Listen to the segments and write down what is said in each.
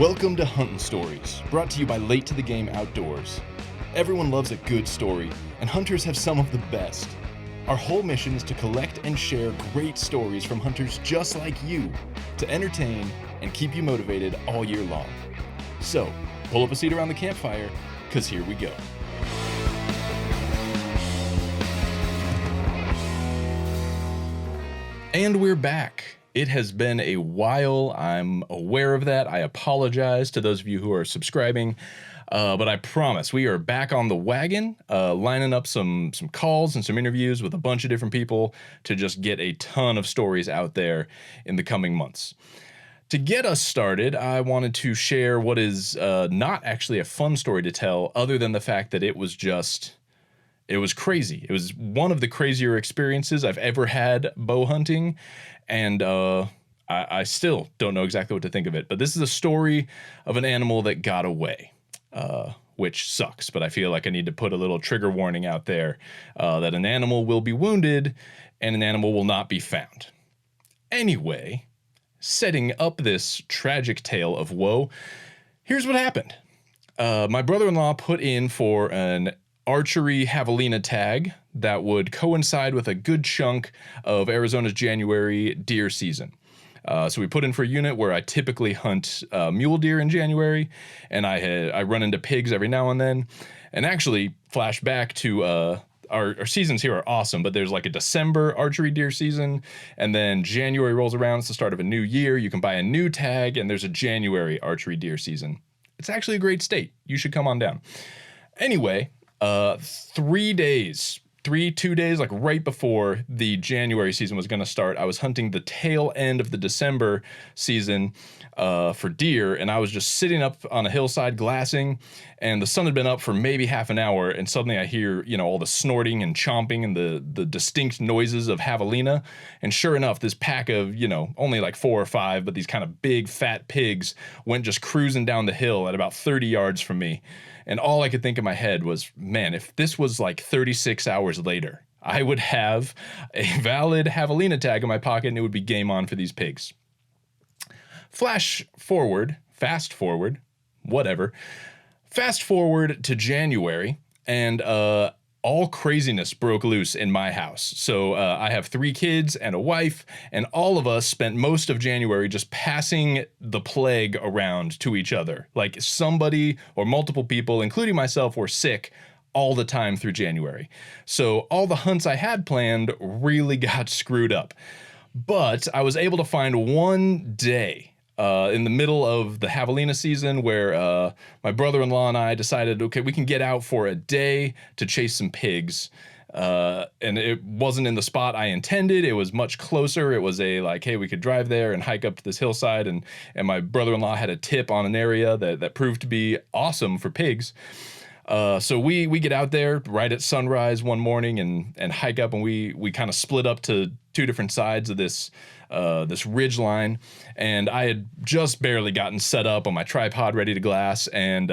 Welcome to Huntin' Stories, brought to you by Late to the Game Outdoors. Everyone loves a good story, and hunters have some of the best. Our whole mission is to collect and share great stories from hunters just like you, to entertain and keep you motivated all year long. So, pull up a seat around the campfire, because here we go. And we're back. It has been a while. I'm aware of that. I apologize to those of you who are subscribing, but I promise we are back on the wagon, lining up some calls and some interviews with a bunch of different people to just get a ton of stories out there in the coming months. To get us started, I wanted to share what is not actually a fun story to tell, other than the fact that it was crazy. It was one of the crazier experiences I've ever had bow hunting, and I still don't know exactly what to think of it. But this is a story of an animal that got away, which sucks. But I feel like I need to put a little trigger warning out there that an animal will be wounded and an animal will not be found. Anyway, setting up this tragic tale of woe, here's what happened. My brother-in-law put in for an Archery Javelina tag that would coincide with a good chunk of Arizona's January deer season. So we put in for a unit where I typically hunt mule deer in January, and I run into pigs every now and then. And actually, flash back to our seasons here are awesome, but there's like a December archery deer season, and then January rolls around. It's the start of a new year. You can buy a new tag, and there's a January archery deer season. It's actually a great state. You should come on down. Anyway, 2 days, like right before the January season was going to start, I was hunting the tail end of the December season for deer, and I was just sitting up on a hillside glassing, and the sun had been up for maybe half an hour, and suddenly I hear, all the snorting and chomping and the distinct noises of javelina, and sure enough, this pack of, only like 4 or 5, but these kind of big fat pigs went just cruising down the hill at about 30 yards from me. And all I could think in my head was, man, if this was like 36 hours later, I would have a valid javelina tag in my pocket and it would be game on for these pigs. Fast forward to January, and all craziness broke loose in my house. So I have 3 kids and a wife, and all of us spent most of January just passing the plague around to each other. Like somebody or multiple people, including myself, were sick all the time through January. So all the hunts I had planned really got screwed up. But I was able to find one day in the middle of the javelina season where my brother-in-law and I decided, okay, we can get out for a day to chase some pigs. And it wasn't in the spot I intended. It was much closer. It was hey, we could drive there and hike up to this hillside. And my brother-in-law had a tip on an area that proved to be awesome for pigs. So we get out there right at sunrise one morning and hike up, and we kind of split up to 2 different sides of this ridge line, and I had just barely gotten set up on my tripod ready to glass, and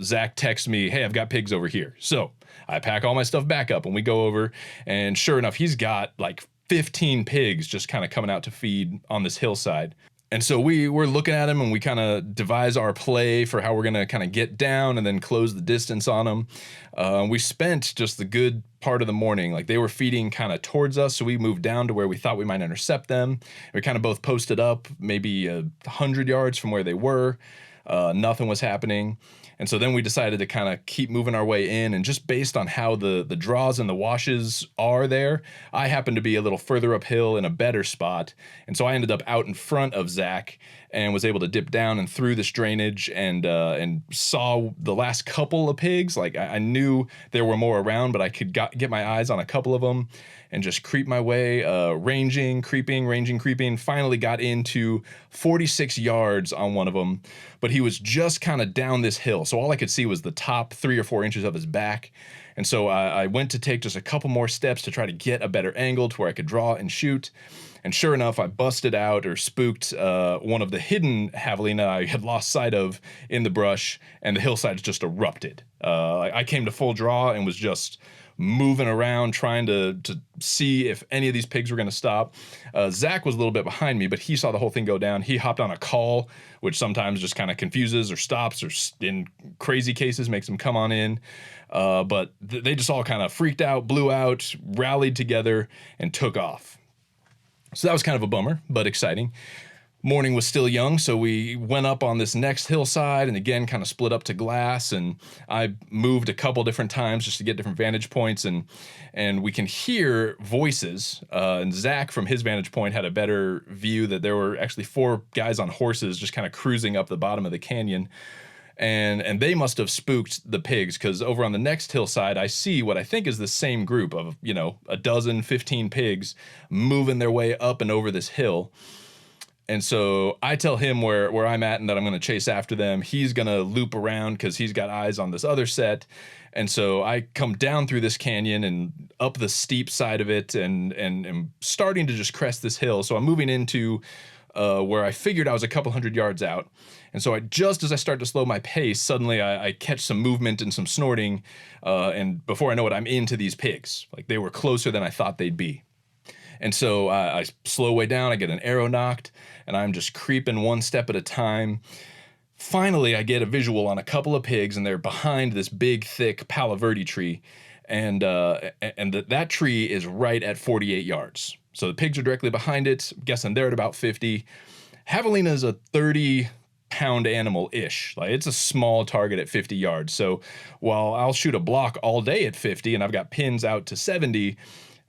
Zach texts me, hey, I've got pigs over here. So I pack all my stuff back up and we go over, and sure enough, he's got like 15 pigs just kind of coming out to feed on this hillside. And so we're looking at him, and we kind of devise our play for how we're going to kind of get down and then close the distance on them. We spent just the good part of the morning, like they were feeding kind of towards us, so we moved down to where we thought we might intercept them. We kind of both posted up maybe 100 yards from where they were. Nothing was happening. And so then we decided to kind of keep moving our way in, and just based on how the draws and the washes are there, I happened to be a little further uphill in a better spot. And so I ended up out in front of Zach and was able to dip down and through this drainage and saw the last couple of pigs. Like I knew there were more around, but I could get my eyes on a couple of them and just creep my way, ranging, creeping, finally got into 46 yards on one of them, but he was just kind of down this hill. So all I could see was the top 3 or 4 inches of his back. And so I went to take just a couple more steps to try to get a better angle to where I could draw and shoot. And sure enough, I busted out or spooked one of the hidden javelina I had lost sight of in the brush, and the hillsides just erupted. I came to full draw and was just moving around trying to see if any of these pigs were going to stop. Zach was a little bit behind me, but he saw the whole thing go down. He hopped on a call, which sometimes just kind of confuses or stops, or in crazy cases makes them come on in. But they just all kind of freaked out, blew out, rallied together, and took off. So that was kind of a bummer, but exciting. Morning was still young, so we went up on this next hillside and again kind of split up to glass, and I moved a couple different times just to get different vantage points, and we can hear voices, and Zach from his vantage point had a better view that there were actually 4 guys on horses just kind of cruising up the bottom of the canyon, and they must have spooked the pigs, because over on the next hillside I see what I think is the same group of, you know, a dozen, 15 pigs moving their way up and over this hill. And so I tell him where I'm at and that I'm going to chase after them. He's going to loop around because he's got eyes on this other set. And so I come down through this canyon and up the steep side of it, and am starting to just crest this hill. So I'm moving into where I figured I was a couple hundred yards out. And so just as I start to slow my pace, suddenly I catch some movement and some snorting. And before I know it, I'm into these pigs. Like, they were closer than I thought they'd be. And so I slow way down, I get an arrow knocked, and I'm just creeping one step at a time. Finally, I get a visual on a couple of pigs, and they're behind this big, thick Palo Verde tree. And that tree is right at 48 yards. So the pigs are directly behind it. I'm guessing they're at about 50. Javelina is a 30-pound animal-ish. Like, it's a small target at 50 yards. So while I'll shoot a block all day at 50, and I've got pins out to 70,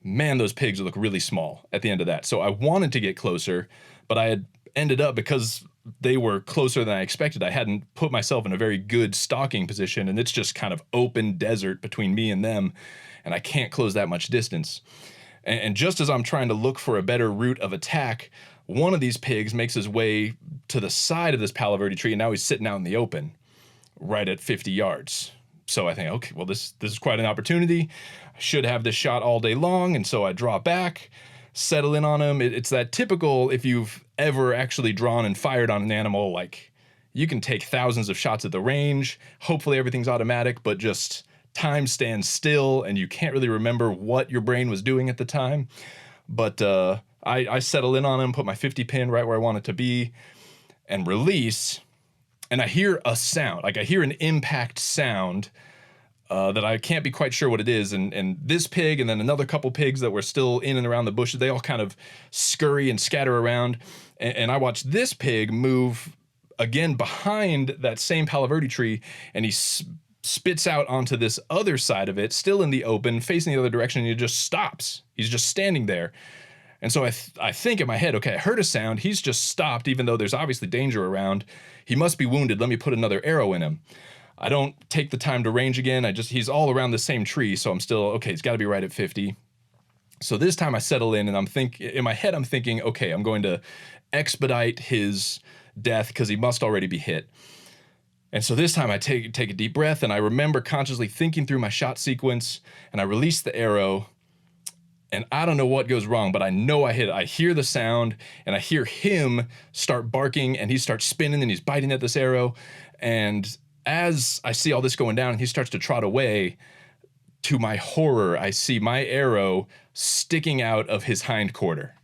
man, those pigs look really small at the end of that. So I wanted to get closer, but I had ended up, because they were closer than I expected, I hadn't put myself in a very good stalking position, and it's just kind of open desert between me and them, and I can't close that much distance. And just as I'm trying to look for a better route of attack, one of these pigs makes his way to the side of this Palo Verde tree, and now he's sitting out in the open, right at 50 yards. So I think, okay, well, this is quite an opportunity. I should have this shot all day long. And so I draw back, settle in on him. It's that typical, if you've ever actually drawn and fired on an animal, like, you can take thousands of shots at the range. Hopefully everything's automatic, but just time stands still and you can't really remember what your brain was doing at the time. But I settle in on him, put my 50 pin right where I want it to be, and release. And I hear a sound, like I hear an impact sound that I can't be quite sure what it is. And this pig and then another couple pigs that were still in and around the bushes, they all kind of scurry and scatter around. And I watch this pig move again behind that same Palo Verde tree, and he spits out onto this other side of it, still in the open, facing the other direction, and he just stops. He's just standing there. And so I think in my head, okay, I heard a sound. He's just stopped, even though there's obviously danger around. He must be wounded. Let me put another arrow in him. I don't take the time to range again. He's all around the same tree. So I'm still, okay, he's got to be right at 50. So this time I settle in, and in my head, I'm thinking, okay, I'm going to expedite his death because he must already be hit. And so this time I take a deep breath, and I remember consciously thinking through my shot sequence, and I release the arrow. And I don't know what goes wrong, but I know I hit it. I hear the sound, and I hear him start barking, and he starts spinning, and he's biting at this arrow. And as I see all this going down, and he starts to trot away, to my horror, I see my arrow sticking out of his hind quarter.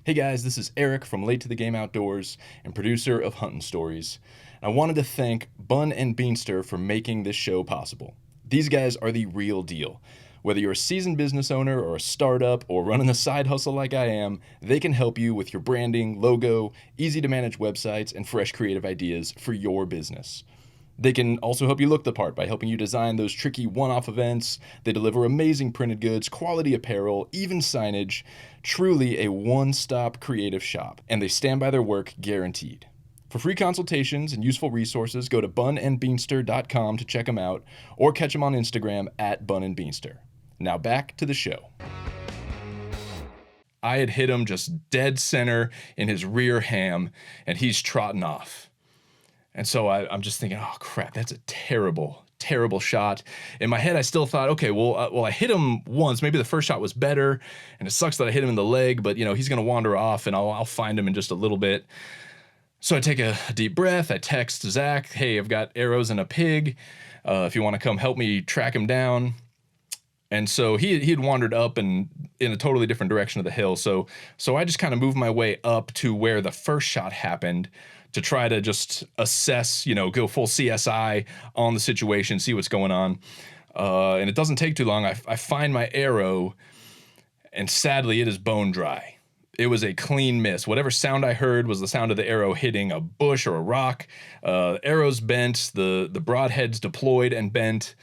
Hey guys, this is Eric from Late to the Game Outdoors and producer of Huntin' Stories. I wanted to thank Bun and Beanster for making this show possible. These guys are the real deal. Whether you're a seasoned business owner or a startup or running a side hustle like I am, they can help you with your branding, logo, easy-to-manage websites, and fresh creative ideas for your business. They can also help you look the part by helping you design those tricky one-off events. They deliver amazing printed goods, quality apparel, even signage. Truly a one-stop creative shop, and they stand by their work guaranteed. For free consultations and useful resources, go to bunandbeanster.com to check them out, or catch them on Instagram at bunandbeanster. Now back to the show. I had hit him just dead center in his rear ham, and he's trotting off. And so I'm just thinking, oh crap, that's a terrible, terrible shot. In my head, I still thought, okay, well, I hit him once. Maybe the first shot was better, and it sucks that I hit him in the leg, but he's going to wander off, and I'll find him in just a little bit. So I take a deep breath. I text Zach, hey, I've got arrows and a pig. If you want to come help me track him down. And so he had wandered up and in a totally different direction of the hill. So I just kind of moved my way up to where the first shot happened to try to just assess, go full CSI on the situation, see what's going on. And it doesn't take too long. I find my arrow, and sadly, it is bone dry. It was a clean miss. Whatever sound I heard was the sound of the arrow hitting a bush or a rock. Arrow's bent, the broadhead's deployed and bent.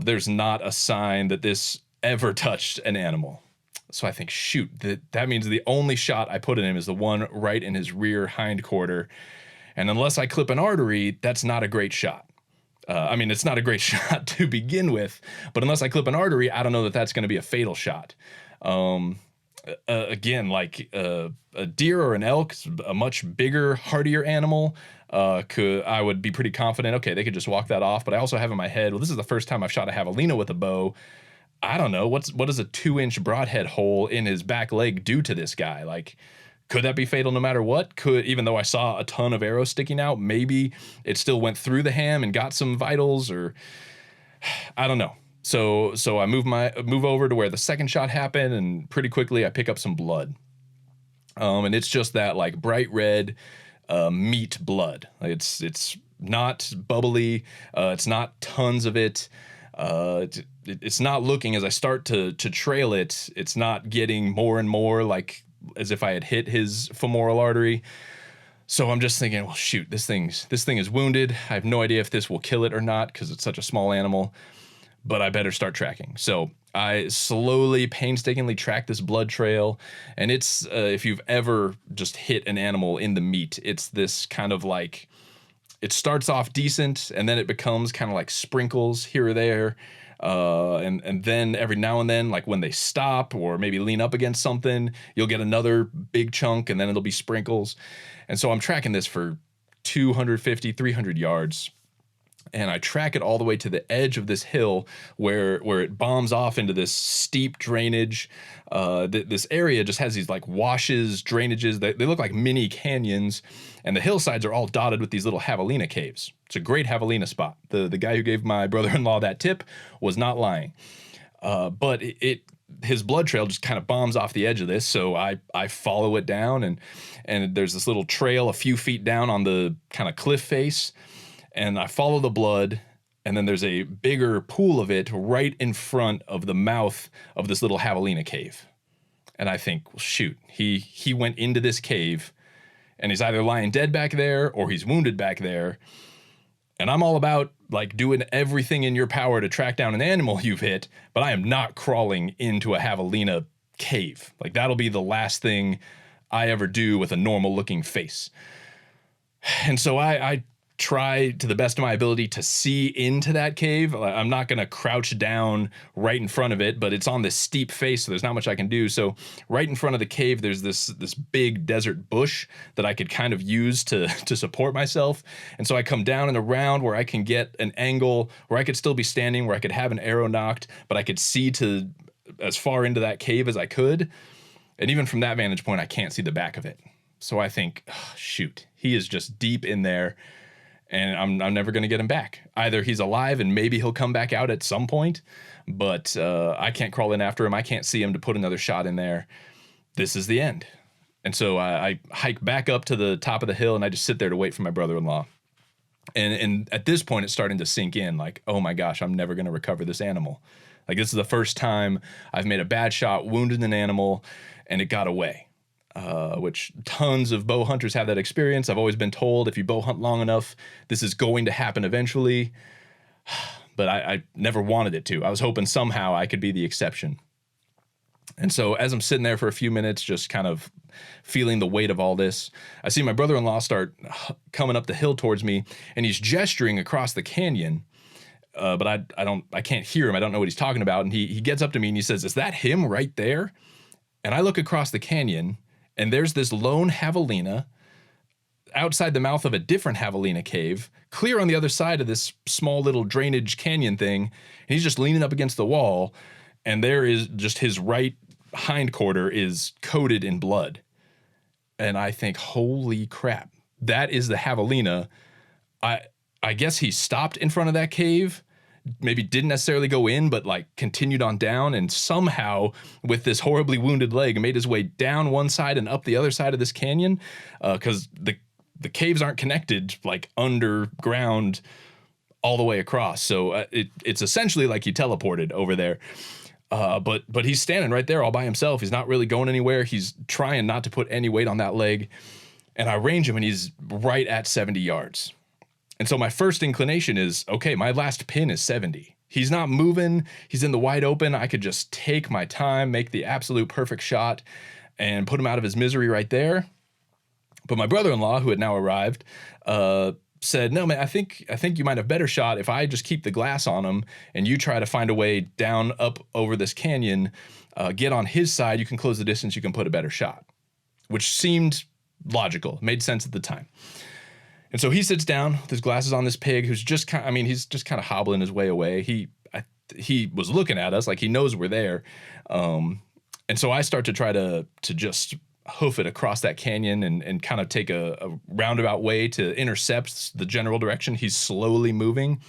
There's not a sign that this ever touched an animal. So I think, shoot, that means the only shot I put in him is the one right in his rear hind quarter. And unless I clip an artery, that's not a great shot. It's not a great shot to begin with, but unless I clip an artery, I don't know that that's going to be a fatal shot. Again, like a deer or an elk, a much bigger, hardier animal, I would be pretty confident, okay, they could just walk that off. But I also have in my head, well, this is the first time I've shot a javelina with a bow. I don't know, what does a 2-inch broadhead hole in his back leg do to this guy? Like, could that be fatal no matter what? Even though I saw a ton of arrows sticking out, maybe it still went through the ham and got some vitals, or I don't know. So I move over to where the second shot happened, and pretty quickly I pick up some blood. And it's just that like bright red meat blood. It's not bubbly. It's not tons of it. It's not looking, as I start to trail it, it's not getting more and more like as if I had hit his femoral artery. So I'm just thinking, well, shoot, this thing is wounded. I have no idea if this will kill it or not because it's such a small animal, but I better start tracking. So I slowly, painstakingly track this blood trail, and it's, if you've ever just hit an animal in the meat, it's this kind of like, it starts off decent, and then it becomes kind of like sprinkles here or there, and then every now and then, like when they stop or maybe lean up against something, you'll get another big chunk, and then it'll be sprinkles. And so I'm tracking this for 250, 300 yards. And I track it all the way to the edge of this hill where it bombs off into this steep drainage. This area just has these like washes, drainages. They look like mini canyons, and the hillsides are all dotted with these little javelina caves. It's a great javelina spot. The guy who gave my brother-in-law that tip was not lying. But his blood trail just kind of bombs off the edge of this, so I follow it down, and there's this little trail a few feet down on the kind of cliff face. And I follow the blood, and then there's a bigger pool of it right in front of the mouth of this little javelina cave. And I think, well, shoot, he went into this cave, and he's either lying dead back there or he's wounded back there. And I'm all about like doing everything in your power to track down an animal you've hit, but I am not crawling into a javelina cave. Like that'll be the last thing I ever do with a normal looking face. And so I try to the best of my ability to see into that cave. I'm not going to crouch down right in front of it, but it's on this steep face, so there's not much I can do. So right in front of the cave, there's this big desert bush that I could kind of use to support myself. And so I come down and around where I can get an angle where I could still be standing, where I could have an arrow knocked, but I could see to as far into that cave as I could. And even from that vantage point, I can't see the back of it. So I think, oh, shoot, he is just deep in there. And I'm never going to get him back. Either he's alive and maybe he'll come back out at some point, but I can't crawl in after him. I can't see him to put another shot in there. This is the end. And so I hike back up to the top of the hill, and I just sit there to wait for my brother-in-law. And at this point, it's starting to sink in, like, oh my gosh, I'm never going to recover this animal. Like, this is the first time I've made a bad shot, wounded an animal, and it got away. Which tons of bow hunters have that experience. I've always been told if you bow hunt long enough, this is going to happen eventually. But I never wanted it to. I was hoping somehow I could be the exception. And so as I'm sitting there for a few minutes, just kind of feeling the weight of all this, I see my brother-in-law start coming up the hill towards me, and he's gesturing across the canyon. But I can't hear him. I don't know what he's talking about. And he gets up to me and he says, "Is that him right there?" And I look across the canyon, and there's this lone javelina outside the mouth of a different javelina cave, clear on the other side of this small little drainage canyon thing. And he's just leaning up against the wall, and there is just his right hindquarter is coated in blood. And I think, holy crap, that is the javelina. I guess he stopped in front of that cave, maybe didn't necessarily go in, but like continued on down, and somehow with this horribly wounded leg made his way down one side and up the other side of this canyon, because the caves aren't connected like underground all the way across. So it's essentially like he teleported over there. But he's standing right there all by himself. He's not really going anywhere. He's trying not to put any weight on that leg. And I range him and he's right at 70 yards. And so my first inclination is, okay, my last pin is 70. He's not moving. He's in the wide open. I could just take my time, make the absolute perfect shot, and put him out of his misery right there. But my brother-in-law, who had now arrived, said, no, man, I think you might have better shot if I just keep the glass on him and you try to find a way down, up over this canyon, get on his side. You can close the distance. You can put a better shot, which seemed logical, made sense at the time. And so he sits down with his glasses on this pig who's just kind of, I mean, he's just kind of hobbling his way away. He was looking at us like he knows we're there. And so I start to try to just hoof it across that canyon and kind of take a roundabout way to intercept the general direction he's slowly moving.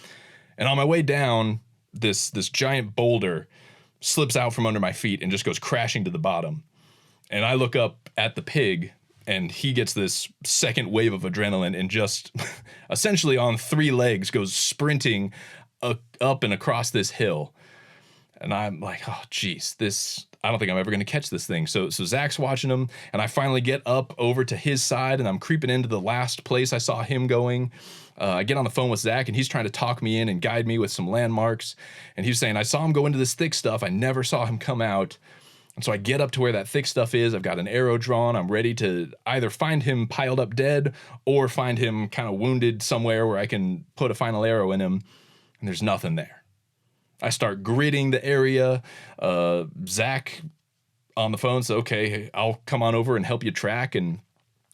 And on my way down, this giant boulder slips out from under my feet and just goes crashing to the bottom. And I look up at the pig, and he gets this second wave of adrenaline and just essentially on 3 legs goes sprinting up and across this hill. And I'm like, oh, geez, I don't think I'm ever going to catch this thing. So Zach's watching him, and I finally get up over to his side, and I'm creeping into the last place I saw him going. I get on the phone with Zach, and he's trying to talk me in and guide me with some landmarks. And he's saying, I saw him go into this thick stuff. I never saw him come out. And so I get up to where that thick stuff is. I've got an arrow drawn. I'm ready to either find him piled up dead or find him kind of wounded somewhere where I can put a final arrow in him. And there's nothing there. I start gridding the area. Zach on the phone said, okay, I'll come on over and help you track. And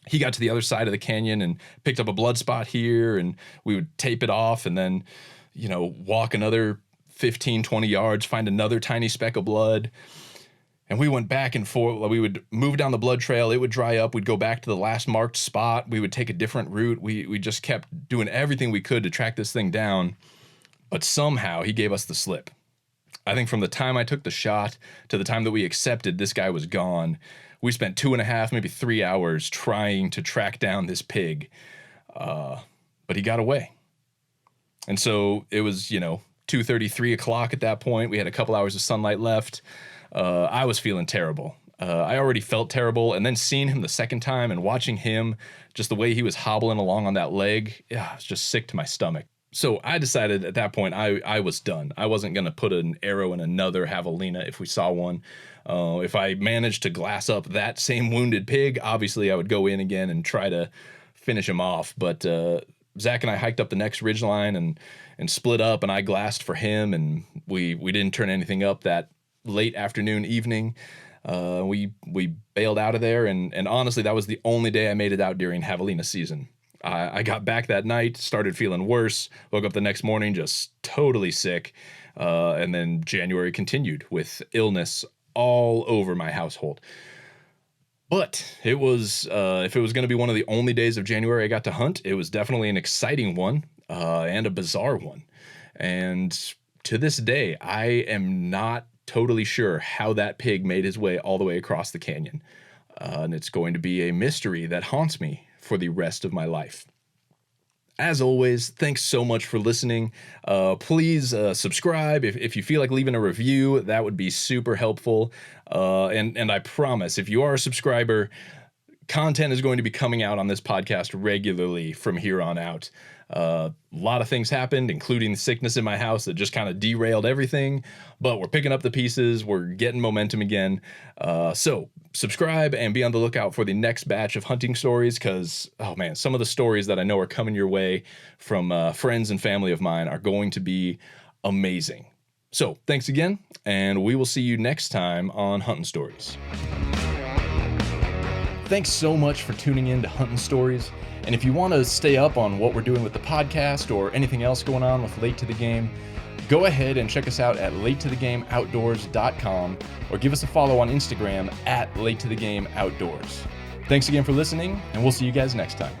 he got to the other side of the canyon and picked up a blood spot here, and we would tape it off and then, walk another 15, 20 yards, find another tiny speck of blood. And we went back and forth. We would move down the blood trail. It would dry up. We'd go back to the last marked spot. We would take a different route. We just kept doing everything we could to track this thing down. But somehow he gave us the slip. I think from the time I took the shot to the time that we accepted this guy was gone, we spent 2.5, maybe 3 hours trying to track down this pig. But he got away. And so it was, 2:30, 3 o'clock at that point. We had a couple hours of sunlight left. I was feeling terrible. I already felt terrible. And then seeing him the second time and watching him, just the way he was hobbling along on that leg, it was just sick to my stomach. So I decided at that point I was done. I wasn't going to put an arrow in another javelina if we saw one. If I managed to glass up that same wounded pig, obviously I would go in again and try to finish him off. But Zach and I hiked up the next ridgeline and split up, and I glassed for him, and we didn't turn anything up that late afternoon, evening. We bailed out of there, and honestly, that was the only day I made it out during javelina season. I got back that night, started feeling worse, woke up the next morning just totally sick, and then January continued with illness all over my household. But it was, if it was going to be one of the only days of January I got to hunt, it was definitely an exciting one, and a bizarre one. And to this day, I am not totally sure how that pig made his way all the way across the canyon. And it's going to be a mystery that haunts me for the rest of my life. As always, thanks so much for listening. Please subscribe. If you feel like leaving a review, that would be super helpful. And I promise, if you are a subscriber, content is going to be coming out on this podcast regularly from here on out. A lot of things happened, including the sickness in my house that just kind of derailed everything, but we're picking up the pieces. We're getting momentum again. So subscribe and be on the lookout for the next batch of hunting stories, because, oh man, some of the stories that I know are coming your way from friends and family of mine are going to be amazing. So thanks again, and we will see you next time on Hunting Stories. Thanks so much for tuning in to Hunting Stories. And if you want to stay up on what we're doing with the podcast or anything else going on with Late to the Game, go ahead and check us out at latetothegameoutdoors.com or give us a follow on Instagram at latetothegameoutdoors. Thanks again for listening, and we'll see you guys next time.